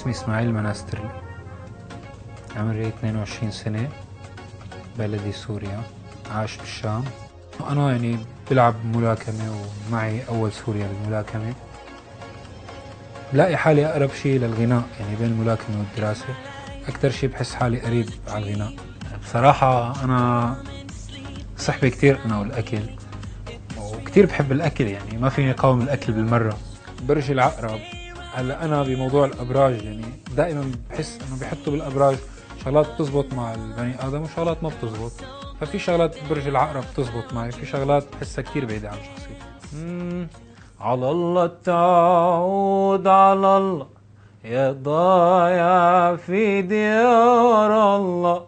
اسمي إسماعيل مناسترلي، عمري 22 سنة، بلدي سوريا، عايش بالشام. أنا يعني بلعب ملاكمة ومعي أول سوريا بالملاكمة. بلاقي حالي أقرب شيء للغناء، يعني بين الملاكمة والدراسة أكتر شيء بحس حالي قريب على الغناء. بصراحة أنا صحبة كتير أنا والأكل، وكتير بحب الأكل، يعني ما فيني أقاوم الأكل بالمرة. برج العقرب، هلا أنا بموضوع الأبراج يعني دائما بحس إنه بيحطوا بالأبراج شغلات بتزبط مع البني آدم وشغلات ما بتزبط. ففي شغلات برج العقرب بتزبط معي، في شغلات بحسها كتير بعيدة عن شخصيتي. على الله تعود، على الله يا ضايع في ديار الله.